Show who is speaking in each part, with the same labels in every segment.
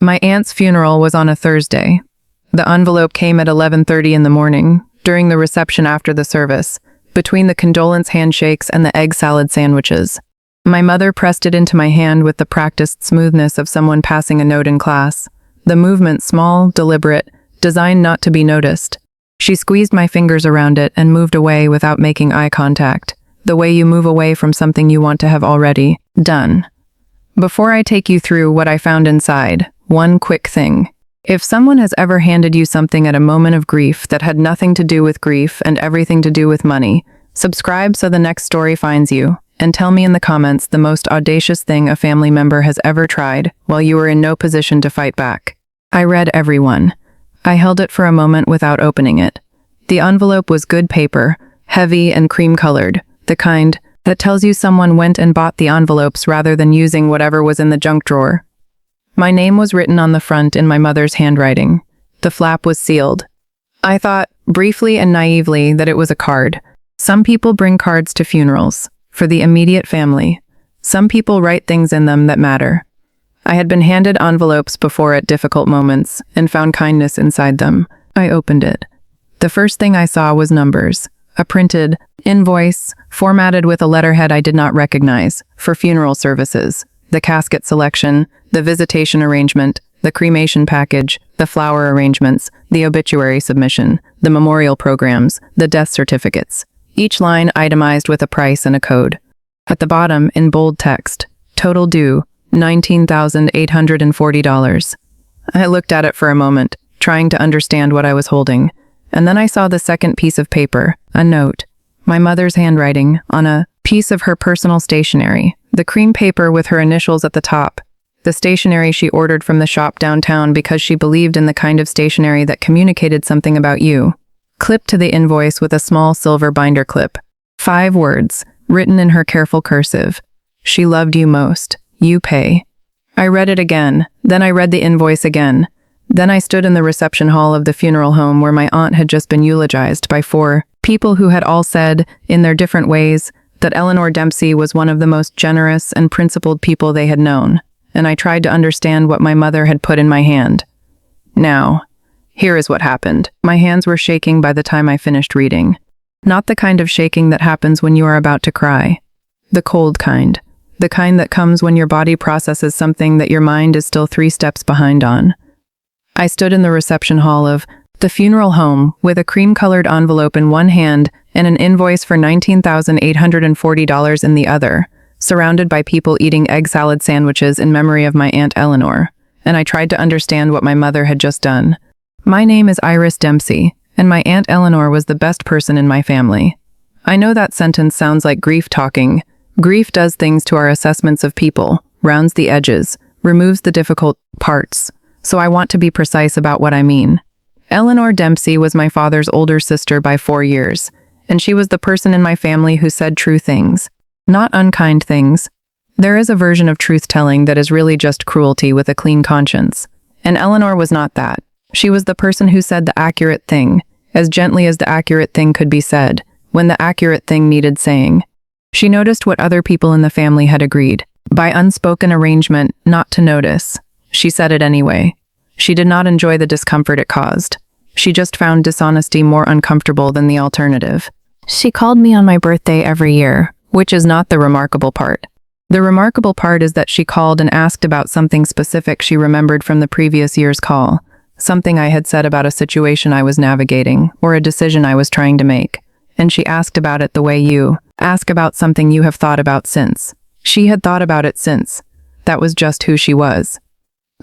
Speaker 1: My aunt's funeral was on a Thursday. The envelope came at 11:30 in the morning, during the reception after the service, between the condolence handshakes and the egg salad sandwiches. My mother pressed it into my hand with the practiced smoothness of someone passing a note in class. The movement small, deliberate, designed not to be noticed. She squeezed my fingers around it and moved away without making eye contact, the way you move away from something you want to have already done. Before I take you through what I found inside, one quick thing. If someone has ever handed you something at a moment of grief that had nothing to do with grief and everything to do with money, subscribe so the next story finds you, and tell me in the comments the most audacious thing a family member has ever tried while you were in no position to fight back. I read every one. I held it for a moment without opening it. The envelope was good paper, heavy and cream-colored, the kind that tells you someone went and bought the envelopes rather than using whatever was in the junk drawer. My name was written on the front in my mother's handwriting. The flap was sealed. I thought, briefly and naively, that it was a card. Some people bring cards to funerals, for the immediate family. Some people write things in them that matter. I had been handed envelopes before at difficult moments and found kindness inside them. I opened it. The first thing I saw was numbers. A printed invoice, formatted with a letterhead I did not recognize, for funeral services. The casket selection, the visitation arrangement, the cremation package, the flower arrangements, the obituary submission, the memorial programs, the death certificates. Each line itemized with a price and a code. At the bottom, in bold text, total due, $19,840. I looked at it for a moment, trying to understand what I was holding, and then I saw the second piece of paper, a note. My mother's handwriting, on a piece of her personal stationery, the cream paper with her initials at the top. The stationery she ordered from the shop downtown because she believed in the kind of stationery that communicated something about you. Clipped to the invoice with a small silver binder clip. 5 words, written in her careful cursive. She loved you most. You pay. I read it again, then I read the invoice again. Then I stood in the reception hall of the funeral home where my aunt had just been eulogized by 4 people who had all said, in their different ways, that Eleanor Dempsey was one of the most generous and principled people they had known, and I tried to understand what my mother had put in my hand. Now, here is what happened. My hands were shaking by the time I finished reading. Not the kind of shaking that happens when you are about to cry. The cold kind. The kind that comes when your body processes something that your mind is still 3 steps behind on. I stood in the reception hall of the funeral home with a cream-colored envelope in one hand and an invoice for $19,840 in the other, surrounded by people eating egg salad sandwiches in memory of my Aunt Eleanor, and I tried to understand what my mother had just done. My name is Iris Dempsey, and my Aunt Eleanor was the best person in my family. I know that sentence sounds like grief talking. Grief does things to our assessments of people, rounds the edges, removes the difficult parts, so I want to be precise about what I mean. Eleanor Dempsey was my father's older sister by 4 years, and she was the person in my family who said true things, not unkind things. There is a version of truth-telling that is really just cruelty with a clean conscience, and Eleanor was not that. She was the person who said the accurate thing, as gently as the accurate thing could be said, when the accurate thing needed saying. She noticed what other people in the family had agreed, by unspoken arrangement, not to notice. She said it anyway. She did not enjoy the discomfort it caused. She just found dishonesty more uncomfortable than the alternative. She called me on my birthday every year, which is not the remarkable part. The remarkable part is that she called and asked about something specific she remembered from the previous year's call, something I had said about a situation I was navigating, or a decision I was trying to make. And she asked about it the way you ask about something you have thought about since. She had thought about it since. That was just who she was.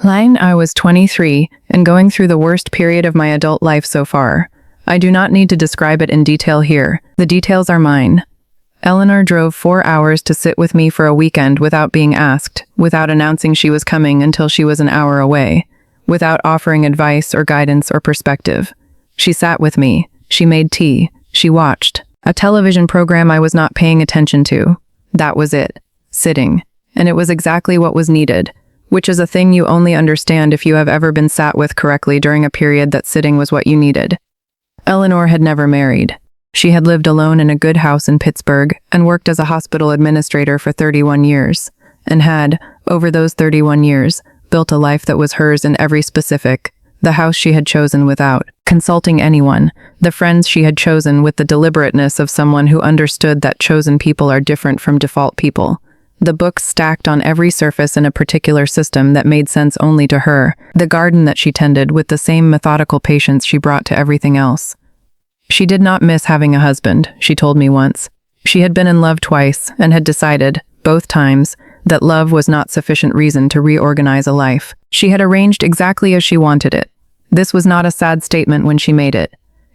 Speaker 1: I was 23 and going through the worst period of my adult life so far. I do not need to describe it in detail here. The details are mine. Eleanor drove 4 hours to sit with me for a weekend without being asked, without announcing she was coming until she was an hour away, without offering advice or guidance or perspective. She sat with me. She made tea. She watched a television program I was not paying attention to. That was it. Sitting. And it was exactly what was needed, which is a thing you only understand if you have ever been sat with correctly during a period that sitting was what you needed. Eleanor had never married. She had lived alone in a good house in Pittsburgh and worked as a hospital administrator for 31 years, and had, over those 31 years, built built a life that was hers in every specific, the house she had chosen without consulting anyone, the friends she had chosen with the deliberateness of someone who understood that chosen people are different from default people. The books stacked on every surface in a particular system that made sense only to her, the garden that she tended with the same methodical patience she brought to everything else. She did not miss having a husband, she told me once. She had been in love twice and had decided, both times, that love was not sufficient reason to reorganize a life. She had arranged exactly as she wanted it. This was not a sad statement when she made it.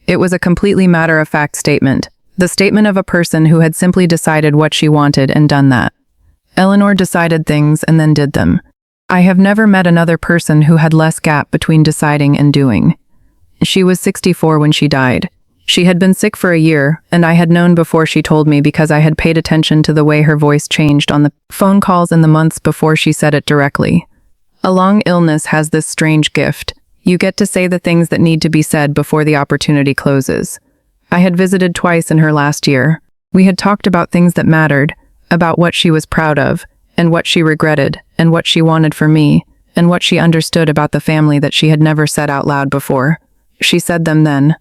Speaker 1: It was a completely matter-of-fact statement, the statement of a person who had simply decided what she wanted and done that. Eleanor decided things and then did them. I have never met another person who had less gap between deciding and doing. She was 64 when she died. She had been sick for a year, and I had known before she told me because I had paid attention to the way her voice changed on the phone calls in the months before she said it directly. A long illness has this strange gift. You get to say the things that need to be said before the opportunity closes. I had visited twice in her last year. We had talked about things that mattered, about what she was proud of, and what she regretted, and what she wanted for me, and what she understood about the family that she had never said out loud before. She said them then.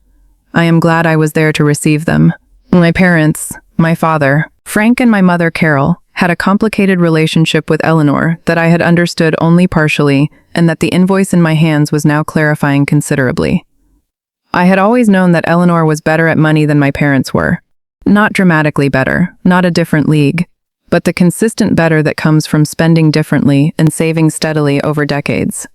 Speaker 1: I am glad I was there to receive them. My parents, my father, Frank, and my mother Carol, had a complicated relationship with Eleanor that I had understood only partially, and that the invoice in my hands was now clarifying considerably. I had always known that Eleanor was better at money than my parents were. Not dramatically better, not a different league, but the consistent better that comes from spending differently and saving steadily over decades.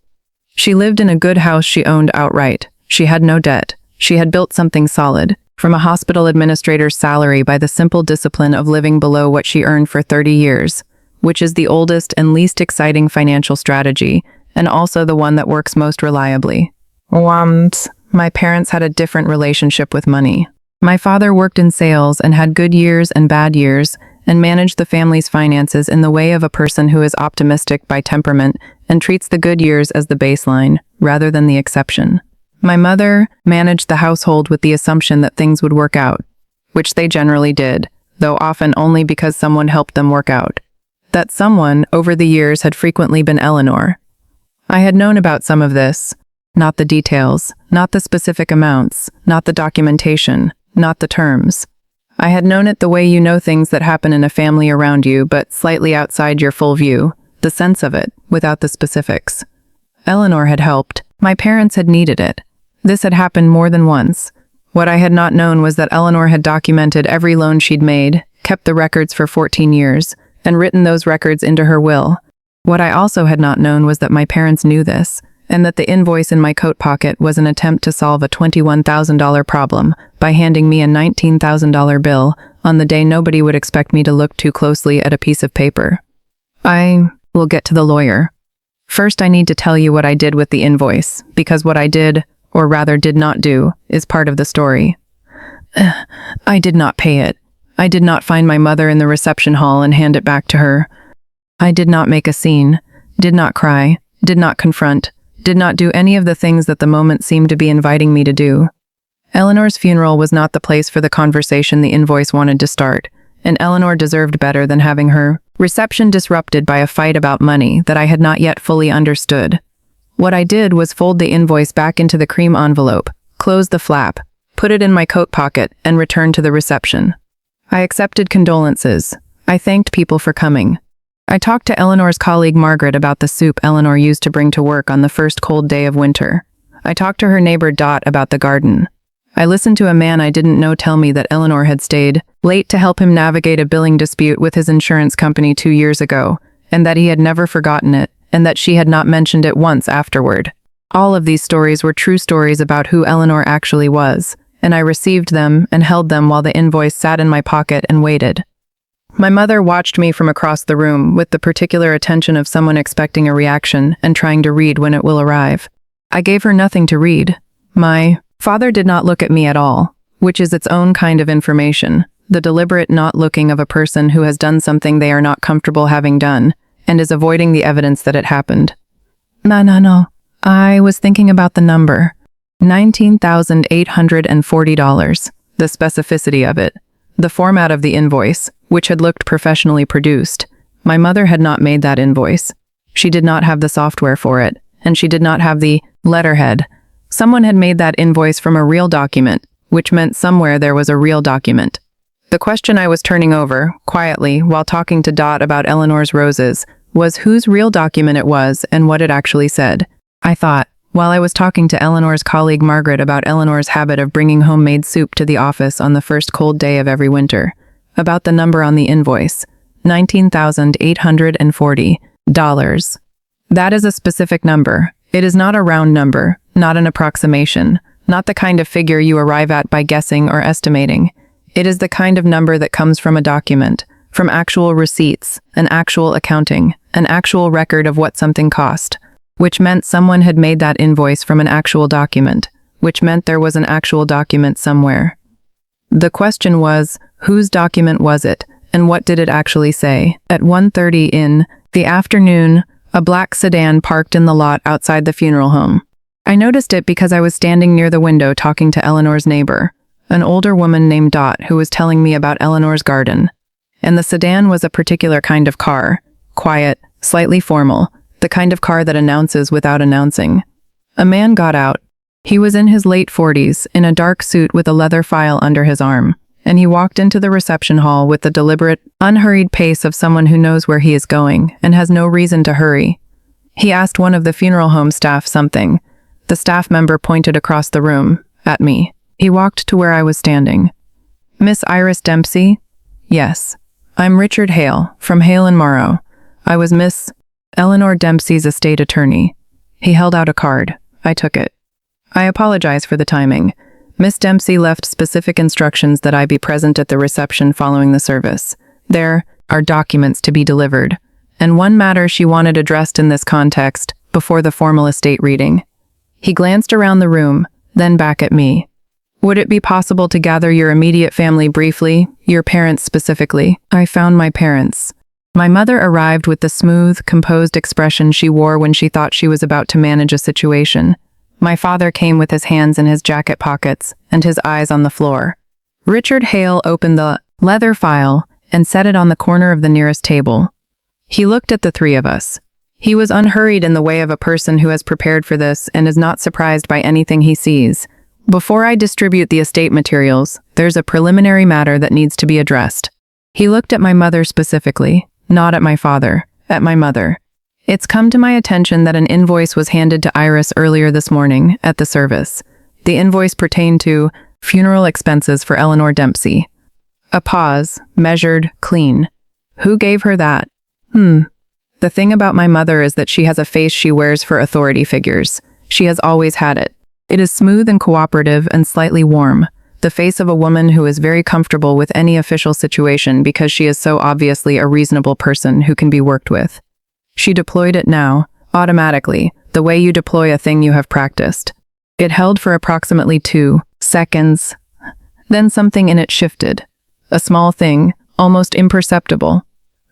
Speaker 1: She lived in a good house she owned outright. She had no debt. She had built something solid, from a hospital administrator's salary by the simple discipline of living below what she earned for 30 years, which is the oldest and least exciting financial strategy, and also the one that works most reliably. My parents had a different relationship with money. My father worked in sales and had good years and bad years, and managed the family's finances in the way of a person who is optimistic by temperament and treats the good years as the baseline, rather than the exception. My mother managed the household with the assumption that things would work out, which they generally did, though often only because someone helped them work out. That someone, over the years, had frequently been Eleanor. I had known about some of this, not the details, not the specific amounts, not the documentation, not the terms. I had known it the way you know things that happen in a family around you, but slightly outside your full view, the sense of it, without the specifics. Eleanor had helped. My parents had needed it. This had happened more than once. What I had not known was that Eleanor had documented every loan she'd made, kept the records for 14 years, and written those records into her will. What I also had not known was that my parents knew this, and that the invoice in my coat pocket was an attempt to solve a $21,000 problem by handing me a $19,000 bill on the day nobody would expect me to look too closely at a piece of paper. I will get to the lawyer. First, I need to tell you what I did with the invoice, because what I did, or rather did not do, is part of the story. I did not pay it. I did not find my mother in the reception hall and hand it back to her. I did not make a scene, did not cry, did not confront, did not do any of the things that the moment seemed to be inviting me to do. Eleanor's funeral was not the place for the conversation the invoice wanted to start, and Eleanor deserved better than having her reception disrupted by a fight about money that I had not yet fully understood. What I did was fold the invoice back into the cream envelope, close the flap, put it in my coat pocket, and return to the reception. I accepted condolences. I thanked people for coming. I talked to Eleanor's colleague Margaret about the soup Eleanor used to bring to work on the first cold day of winter. I talked to her neighbor Dot about the garden. I listened to a man I didn't know tell me that Eleanor had stayed late to help him navigate a billing dispute with his insurance company 2 years ago, and that he had never forgotten it, and that she had not mentioned it once afterward. All of these stories were true stories about who Eleanor actually was, and I received them and held them while the invoice sat in my pocket and waited. My mother watched me from across the room with the particular attention of someone expecting a reaction and trying to read when it will arrive. I gave her nothing to read. My father did not look at me at all, which is its own kind of information, the deliberate not looking of a person who has done something they are not comfortable having done, and is avoiding the evidence that it happened. No. I was thinking about the number. $19,840. The specificity of it. The format of the invoice, which had looked professionally produced. My mother had not made that invoice. She did not have the software for it, and she did not have the letterhead. Someone had made that invoice from a real document, which meant somewhere there was a real document. The question I was turning over, quietly, while talking to Dot about Eleanor's roses, was whose real document it was and what it actually said. I thought, while I was talking to Eleanor's colleague Margaret about Eleanor's habit of bringing homemade soup to the office on the first cold day of every winter, about the number on the invoice, $19,840. That is a specific number. It is not a round number, not an approximation, not the kind of figure you arrive at by guessing or estimating. It is the kind of number that comes from a document, from actual receipts, an actual accounting, an actual record of what something cost, which meant someone had made that invoice from an actual document, which meant there was an actual document somewhere. The question was, whose document was it, and what did it actually say? At 1:30 in the afternoon, a black sedan parked in the lot outside the funeral home. I noticed it because I was standing near the window talking to Eleanor's neighbor, an older woman named Dot, who was telling me about Eleanor's garden. And the sedan was a particular kind of car, quiet, slightly formal, the kind of car that announces without announcing. A man got out. He was in his late 40s, in a dark suit with a leather file under his arm, and he walked into the reception hall with the deliberate, unhurried pace of someone who knows where he is going and has no reason to hurry. He asked one of the funeral home staff something. The staff member pointed across the room, at me. He walked to where I was standing. Miss Iris Dempsey? Yes. I'm Richard Hale, from Hale and Morrow. I was Miss Eleanor Dempsey's estate attorney. He held out a card. I took it. I apologize for the timing. Miss Dempsey left specific instructions that I be present at the reception following the service. There are documents to be delivered, and one matter she wanted addressed in this context, before the formal estate reading. He glanced around the room, then back at me. Would it be possible to gather your immediate family briefly, your parents specifically? I found my parents. My mother arrived with the smooth, composed expression she wore when she thought she was about to manage a situation. My father came with his hands in his jacket pockets and his eyes on the floor. Richard Hale opened the leather file and set it on the corner of the nearest table. He looked at the three of us. He was unhurried in the way of a person who has prepared for this and is not surprised by anything he sees. Before I distribute the estate materials, there's a preliminary matter that needs to be addressed. He looked at my mother specifically, not at my father, at my mother. It's come to my attention that an invoice was handed to Iris earlier this morning at the service. The invoice pertained to funeral expenses for Eleanor Dempsey. A pause, measured, clean. Who gave her that? The thing about my mother is that she has a face she wears for authority figures. She has always had it. It is smooth and cooperative and slightly warm, the face of a woman who is very comfortable with any official situation because she is so obviously a reasonable person who can be worked with. She deployed it now, automatically, the way you deploy a thing you have practiced. It held for approximately 2 seconds. Then something in it shifted. A small thing, almost imperceptible.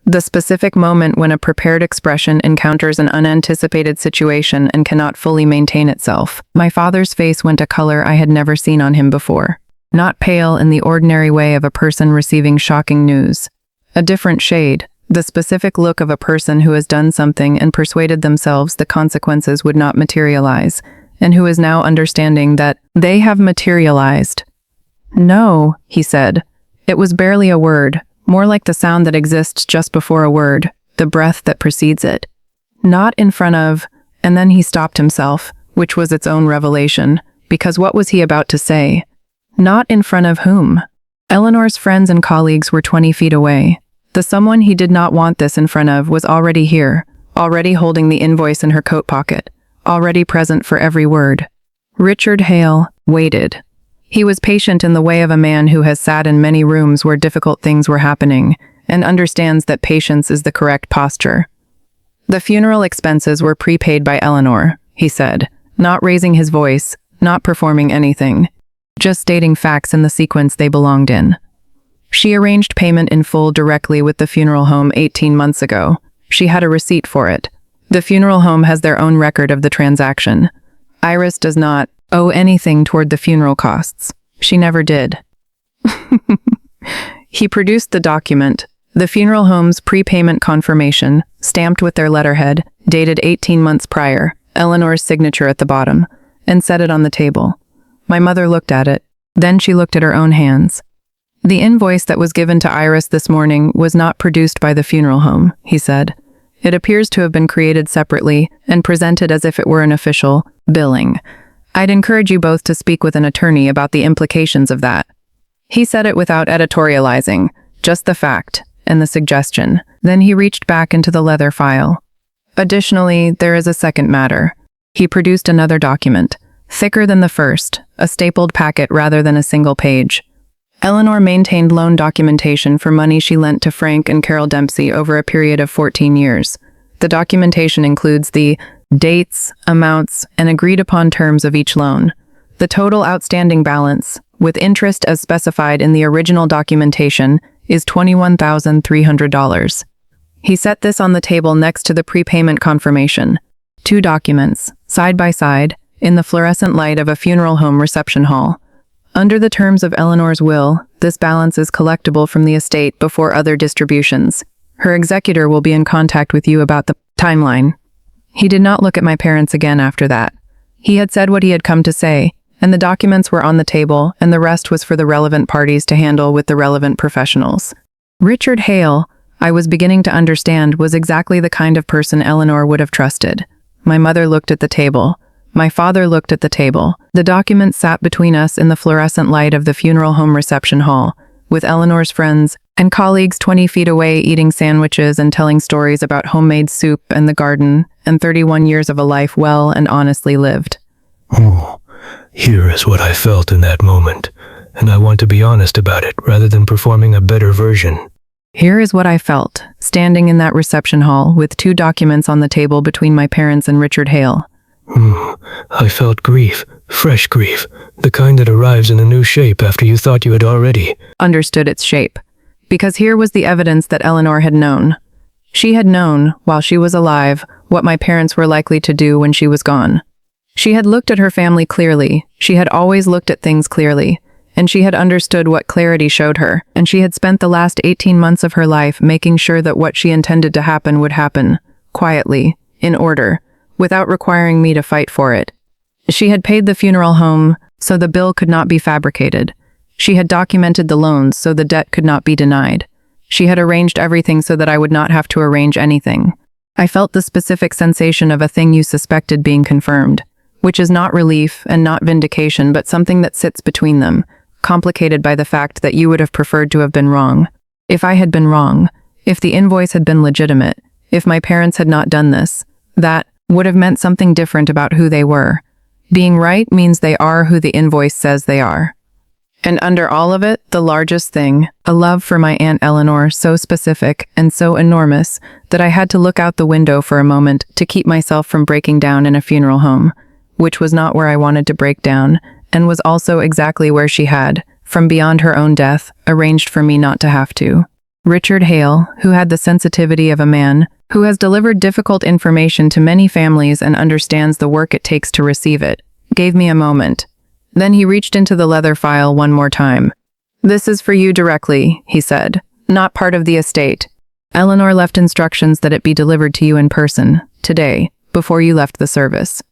Speaker 1: The specific moment when a prepared expression encounters an unanticipated situation and cannot fully maintain itself. My father's face went a color I had never seen on him before. Not pale in the ordinary way of a person receiving shocking news. A different shade, the specific look of a person who has done something and persuaded themselves the consequences would not materialize, and who is now understanding that they have materialized. No, he said. It was barely a word. More like the sound that exists just before a word, the breath that precedes it. Not in front of, and then he stopped himself, which was its own revelation, because what was he about to say? Not in front of whom? Eleanor's friends and colleagues were 20 feet away. The someone he did not want this in front of was already here, already holding the invoice in her coat pocket, already present for every word. Richard Hale waited. He was patient in the way of a man who has sat in many rooms where difficult things were happening, and understands that patience is the correct posture. The funeral expenses were prepaid by Eleanor, he said, not raising his voice, not performing anything, just stating facts in the sequence they belonged in. She arranged payment in full directly with the funeral home 18 months ago. She had a receipt for it. The funeral home has their own record of the transaction. Iris does not owe anything toward the funeral costs. She never did. He produced the document, the funeral home's prepayment confirmation, stamped with their letterhead, dated 18 months prior, Eleanor's signature at the bottom, and set it on the table. My mother looked at it. Then she looked at her own hands. The invoice that was given to Iris this morning was not produced by the funeral home, he said. It appears to have been created separately and presented as if it were an official billing. I'd encourage you both to speak with an attorney about the implications of that. He said it without editorializing, just the fact and the suggestion. Then he reached back into the leather file. Additionally, there is a second matter. He produced another document, thicker than the first, a stapled packet rather than a single page. Eleanor maintained loan documentation for money she lent to Frank and Carol Dempsey over a period of 14 years. The documentation includes the dates, amounts, and agreed-upon terms of each loan. The total outstanding balance, with interest as specified in the original documentation, is $21,300. He set this on the table next to the prepayment confirmation. 2 documents, side by side, in the fluorescent light of a funeral home reception hall. Under the terms of Eleanor's will, this balance is collectible from the estate before other distributions. Her executor will be in contact with you about the timeline. He did not look at my parents again after that. He had said what he had come to say, and the documents were on the table, and the rest was for the relevant parties to handle with the relevant professionals. Richard Hale, I was beginning to understand, was exactly the kind of person Eleanor would have trusted. My mother looked at the table. My father looked at the table. The documents sat between us in the fluorescent light of the funeral home reception hall, with Eleanor's friends and colleagues 20 feet away eating sandwiches and telling stories about homemade soup and the garden, and 31 years of a life well and honestly lived.
Speaker 2: Oh, here is what I felt in that moment, and I want to be honest about it rather than performing a better version.
Speaker 1: Here is what I felt, standing in that reception hall with 2 documents on the table between my parents and Richard Hale.
Speaker 2: I felt grief, fresh grief, the kind that arrives in a new shape after you thought you had already
Speaker 1: understood its shape. Because here was the evidence that Eleanor had known. She had known, while she was alive, what my parents were likely to do when she was gone. She had looked at her family clearly, she had always looked at things clearly, and she had understood what clarity showed her, and she had spent the last 18 months of her life making sure that what she intended to happen would happen, quietly, in order, without requiring me to fight for it. She had paid the funeral home so the bill could not be fabricated. She had documented the loans so the debt could not be denied. She had arranged everything so that I would not have to arrange anything. I felt the specific sensation of a thing you suspected being confirmed, which is not relief and not vindication, but something that sits between them, complicated by the fact that you would have preferred to have been wrong. If I had been wrong, if the invoice had been legitimate, if my parents had not done this, that would have meant something different about who they were. Being right means they are who the invoice says they are. And under all of it, the largest thing, a love for my Aunt Eleanor so specific and so enormous that I had to look out the window for a moment to keep myself from breaking down in a funeral home, which was not where I wanted to break down, and was also exactly where she had, from beyond her own death, arranged for me not to have to. Richard Hale, who had the sensitivity of a man who has delivered difficult information to many families and understands the work it takes to receive it, gave me a moment. Then he reached into the leather file one more time. "This is for you directly," he said, "not part of the estate. Eleanor left instructions that it be delivered to you in person, today, before you left the service."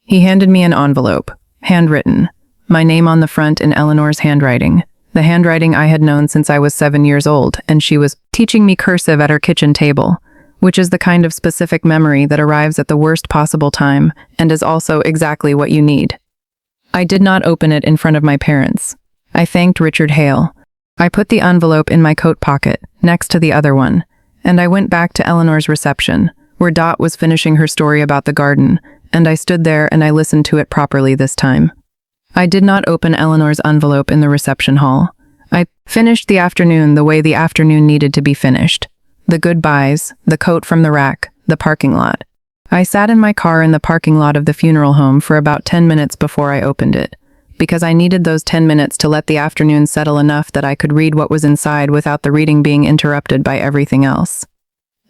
Speaker 1: He handed me an envelope, handwritten, my name on the front in Eleanor's handwriting, the handwriting I had known since I was 7 years old, and she was teaching me cursive at her kitchen table, which is the kind of specific memory that arrives at the worst possible time and is also exactly what you need. I did not open it in front of my parents. I thanked Richard Hale. I put the envelope in my coat pocket, next to the other one, and I went back to Eleanor's reception, where Dot was finishing her story about the garden, and I stood there and I listened to it properly this time. I did not open Eleanor's envelope in the reception hall. I finished the afternoon the way the afternoon needed to be finished. The goodbyes, the coat from the rack, the parking lot. I sat in my car in the parking lot of the funeral home for about 10 minutes before I opened it, because I needed those 10 minutes to let the afternoon settle enough that I could read what was inside without the reading being interrupted by everything else.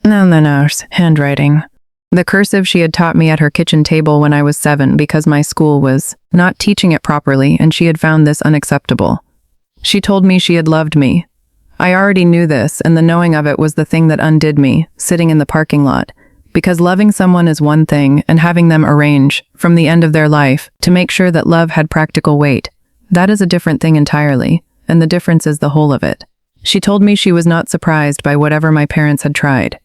Speaker 1: Eleanor's handwriting. The cursive she had taught me at her kitchen table when I was 7 because my school was not teaching it properly and she had found this unacceptable. She told me she had loved me. I already knew this, and the knowing of it was the thing that undid me, sitting in the parking lot, Because loving someone is one thing, and having them arrange, from the end of their life, to make sure that love had practical weight, that is a different thing entirely, and the difference is the whole of it. She told me she was not surprised by whatever my parents had tried.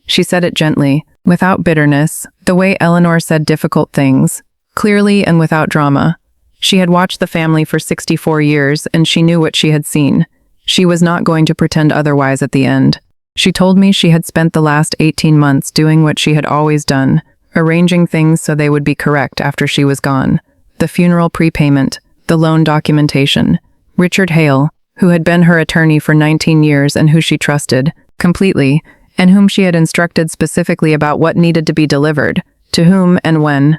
Speaker 1: She said it gently, without bitterness, the way Eleanor said difficult things, clearly and without drama. She had watched the family for 64 years, and she knew what she had seen. She was not going to pretend otherwise at the end. She told me she had spent the last 18 months doing what she had always done, arranging things so they would be correct after she was gone. The funeral prepayment, the loan documentation. Richard Hale, who had been her attorney for 19 years and who she trusted completely, and whom she had instructed specifically about what needed to be delivered, to whom and when.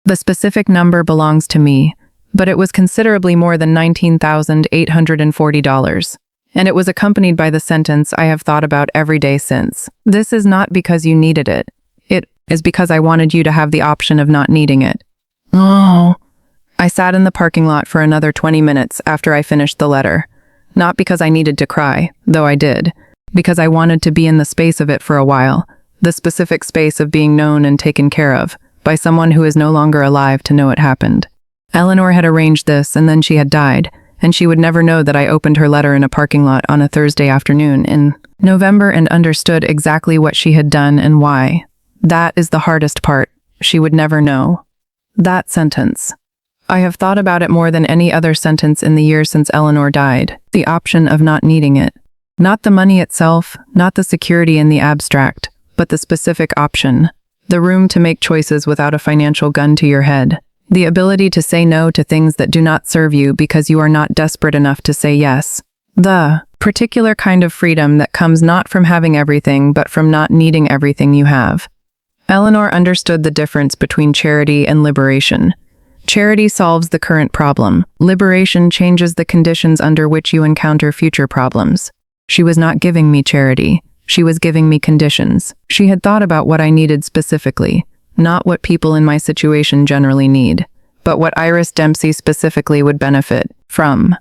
Speaker 1: The specific number belongs to me, but it was considerably more than $19,840. And it was accompanied by the sentence I have thought about every day since. This is not because you needed it. It is because I wanted you to have the option of not needing it. Oh. I sat in the parking lot for another 20 minutes after I finished the letter. Not because I needed to cry, though I did. Because I wanted to be in the space of it for a while. The specific space of being known and taken care of, by someone who is no longer alive to know it happened. Eleanor had arranged this, and then she had died, and she would never know that I opened her letter in a parking lot on a Thursday afternoon in November and understood exactly what she had done and why. That is the hardest part. She would never know. That sentence. I have thought about it more than any other sentence in the year since Eleanor died. The option of not needing it. Not the money itself, not the security in the abstract, but the specific option. The room to make choices without a financial gun to your head. The ability to say no to things that do not serve you because you are not desperate enough to say yes. The particular kind of freedom that comes not from having everything but from not needing everything you have. Eleanor understood the difference between charity and liberation. Charity solves the current problem. Liberation changes the conditions under which you encounter future problems. She was not giving me charity. She was giving me conditions. She had thought about what I needed specifically, not what people in my situation generally need, but what Iris Dempsey specifically would benefit from.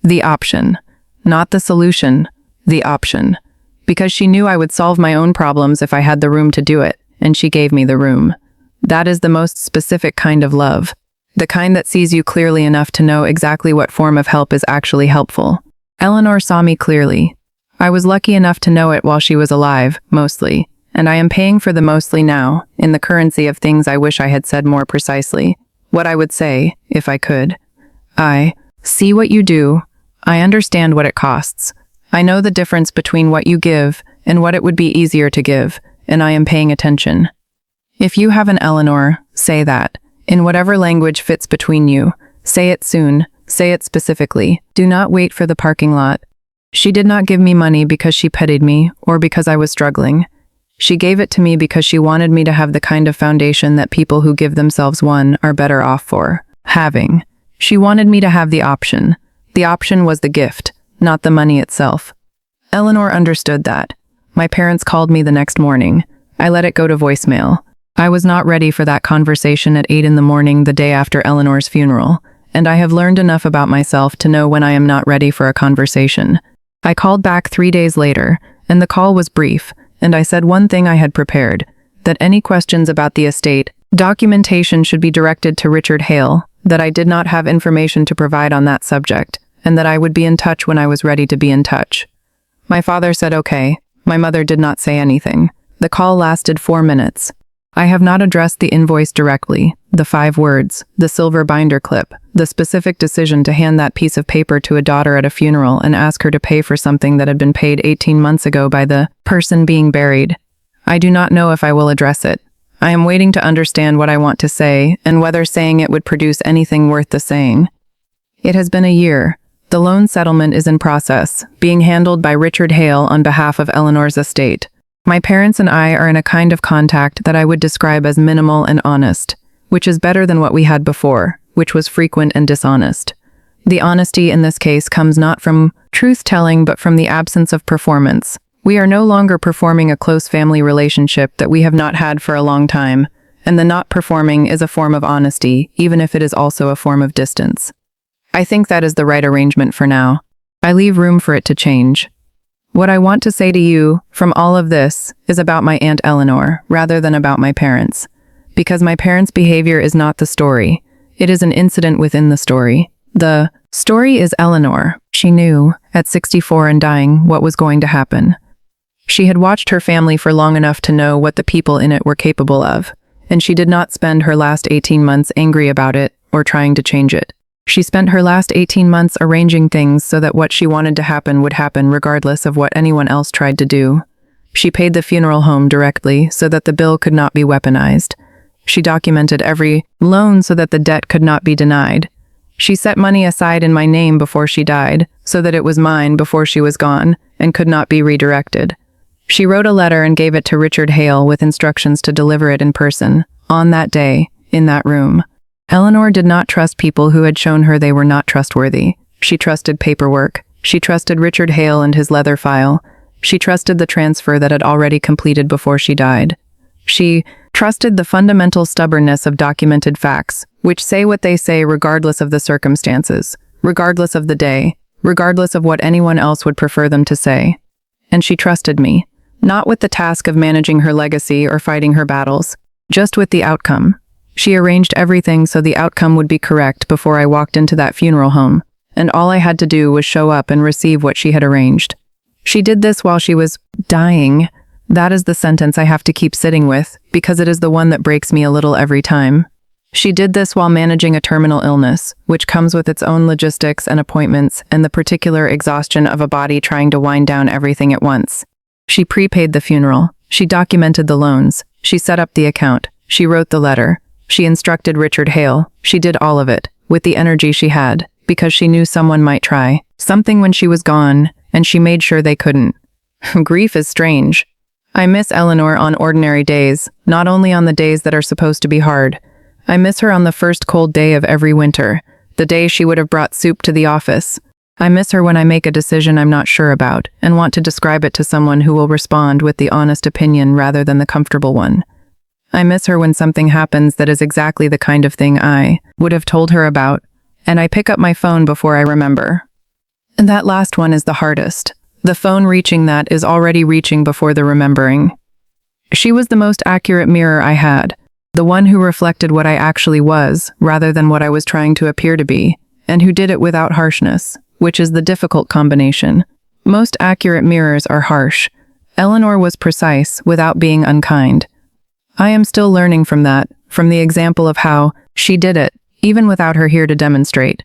Speaker 1: The option. Not the solution, the option. Because she knew I would solve my own problems if I had the room to do it, and she gave me the room. That is the most specific kind of love. The kind that sees you clearly enough to know exactly what form of help is actually helpful. Eleanor saw me clearly. I was lucky enough to know it while she was alive, mostly, and I am paying for the mostly now, in the currency of things I wish I had said more precisely. What I would say, if I could. I see what you do. I understand what it costs. I know the difference between what you give and what it would be easier to give, and I am paying attention. If you have an Eleanor, say that. In whatever language fits between you. Say it soon. Say it specifically. Do not wait for the parking lot. She did not give me money because she pitied me or because I was struggling. She gave it to me because she wanted me to have the kind of foundation that people who give themselves one are better off for having. She wanted me to have the option. The option was the gift, not the money itself. Eleanor understood that. My parents called me the next morning. I let it go to voicemail. I was not ready for that conversation at 8 in the morning the day after Eleanor's funeral, and I have learned enough about myself to know when I am not ready for a conversation. I called back 3 days later, and the call was brief, and I said one thing I had prepared, that any questions about the estate documentation should be directed to Richard Hale, that I did not have information to provide on that subject, and that I would be in touch when I was ready to be in touch. My father said okay. My mother did not say anything. The call lasted 4 minutes. I have not addressed the invoice directly, the 5 words, the silver binder clip, the specific decision to hand that piece of paper to a daughter at a funeral and ask her to pay for something that had been paid 18 months ago by the person being buried. I do not know if I will address it. I am waiting to understand what I want to say and whether saying it would produce anything worth the saying. It has been a year. The loan settlement is in process, being handled by Richard Hale on behalf of Eleanor's estate. My parents and I are in a kind of contact that I would describe as minimal and honest, which is better than what we had before, which was frequent and dishonest. The honesty in this case comes not from truth-telling but from the absence of performance. We are no longer performing a close family relationship that we have not had for a long time, and the not performing is a form of honesty, even if it is also a form of distance. I think that is the right arrangement for now. I leave room for it to change. What I want to say to you from all of this is about my Aunt Eleanor rather than about my parents, because my parents' behavior is not the story. It is an incident within the story. The story is Eleanor. She knew, at 64 and dying, what was going to happen. She had watched her family for long enough to know what the people in it were capable of, and she did not spend her last 18 months angry about it or trying to change it. She spent her last 18 months arranging things so that what she wanted to happen would happen regardless of what anyone else tried to do. She paid the funeral home directly so that the bill could not be weaponized. She documented every loan so that the debt could not be denied. She set money aside in my name before she died, so that it was mine before she was gone and could not be redirected. She wrote a letter and gave it to Richard Hale with instructions to deliver it in person, on that day, in that room. Eleanor did not trust people who had shown her they were not trustworthy. She trusted paperwork. She trusted Richard Hale and his leather file. She trusted the transfer that had already completed before she died. She trusted the fundamental stubbornness of documented facts, which say what they say regardless of the circumstances, regardless of the day, regardless of what anyone else would prefer them to say. And she trusted me, not with the task of managing her legacy or fighting her battles, just with the outcome. She arranged everything so the outcome would be correct before I walked into that funeral home, and all I had to do was show up and receive what she had arranged. She did this while she was dying. That is the sentence I have to keep sitting with, because it is the one that breaks me a little every time. She did this while managing a terminal illness, which comes with its own logistics and appointments and the particular exhaustion of a body trying to wind down everything at once. She prepaid the funeral. She documented the loans. She set up the account. She wrote the letter. She instructed Richard Hale. She did all of it, with the energy she had, because she knew someone might try something when she was gone, and she made sure they couldn't. Grief is strange. I miss Eleanor on ordinary days, not only on the days that are supposed to be hard. I miss her on the first cold day of every winter, the day she would have brought soup to the office. I miss her when I make a decision I'm not sure about, and want to describe it to someone who will respond with the honest opinion rather than the comfortable one. I miss her when something happens that is exactly the kind of thing I would have told her about, and I pick up my phone before I remember. And that last one is the hardest. The phone reaching that is already reaching before the remembering. She was the most accurate mirror I had, the one who reflected what I actually was, rather than what I was trying to appear to be, and who did it without harshness, which is the difficult combination. Most accurate mirrors are harsh. Eleanor was precise without being unkind. I am still learning from that, from the example of how she did it, even without her here to demonstrate.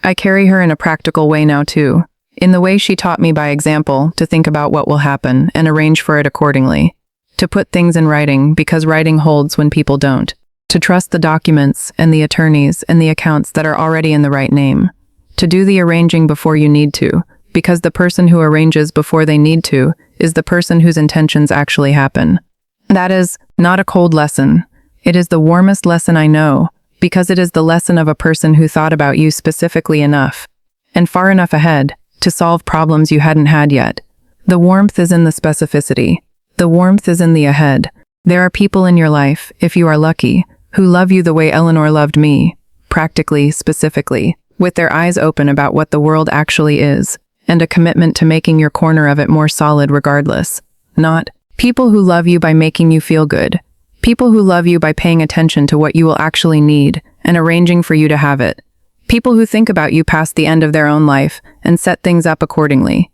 Speaker 1: I carry her in a practical way now too, in the way she taught me by example to think about what will happen and arrange for it accordingly, to put things in writing because writing holds when people don't, to trust the documents and the attorneys and the accounts that are already in the right name, to do the arranging before you need to, because the person who arranges before they need to is the person whose intentions actually happen. That is not a cold lesson. It is the warmest lesson I know, because it is the lesson of a person who thought about you specifically enough, and far enough ahead, to solve problems you hadn't had yet. The warmth is in the specificity. The warmth is in the ahead. There are people in your life, if you are lucky, who love you the way Eleanor loved me, practically, specifically, with their eyes open about what the world actually is, and a commitment to making your corner of it more solid regardless. Not people who love you by making you feel good. People who love you by paying attention to what you will actually need and arranging for you to have it. People who think about you past the end of their own life and set things up accordingly.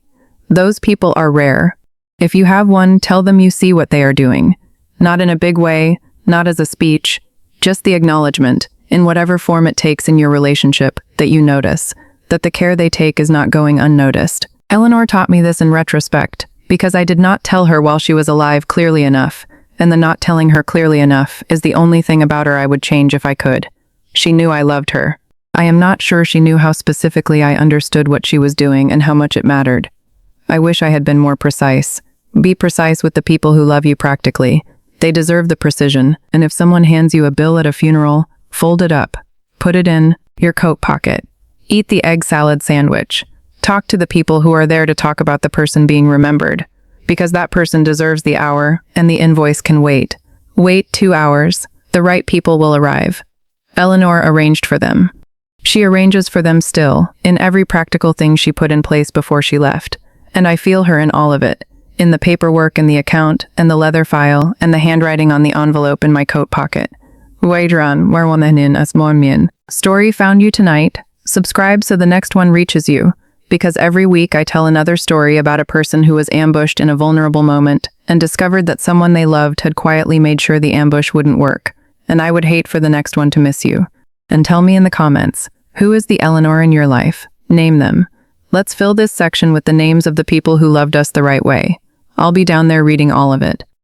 Speaker 1: Those people are rare. If you have one, tell them you see what they are doing. Not in a big way, not as a speech, just the acknowledgement, in whatever form it takes in your relationship, that you notice, that the care they take is not going unnoticed. Eleanor taught me this in retrospect, because I did not tell her while she was alive clearly enough, and the not telling her clearly enough is the only thing about her I would change if I could. She knew I loved her. I am not sure she knew how specifically I understood what she was doing and how much it mattered. I wish I had been more precise. Be precise with the people who love you practically. They deserve the precision, and if someone hands you a bill at a funeral, fold it up. Put it in your coat pocket. Eat the egg salad sandwich. Talk to the people who are there to talk about the person being remembered, because that person deserves the hour, and the invoice can wait. Wait 2 hours. The right people will arrive. Eleanor arranged for them. She arranges for them still, in every practical thing she put in place before she left, and I feel her in all of it. In the paperwork and the account, and the leather file, and the handwriting on the envelope in my coat pocket. Waidran, warwanenin asmonmien. Story found you tonight. Subscribe so the next one reaches you, because every week I tell another story about a person who was ambushed in a vulnerable moment and discovered that someone they loved had quietly made sure the ambush wouldn't work, and I would hate for the next one to miss you. And tell me in the comments, who is the Eleanor in your life? Name them. Let's fill this section with the names of the people who loved us the right way. I'll be down there reading all of it.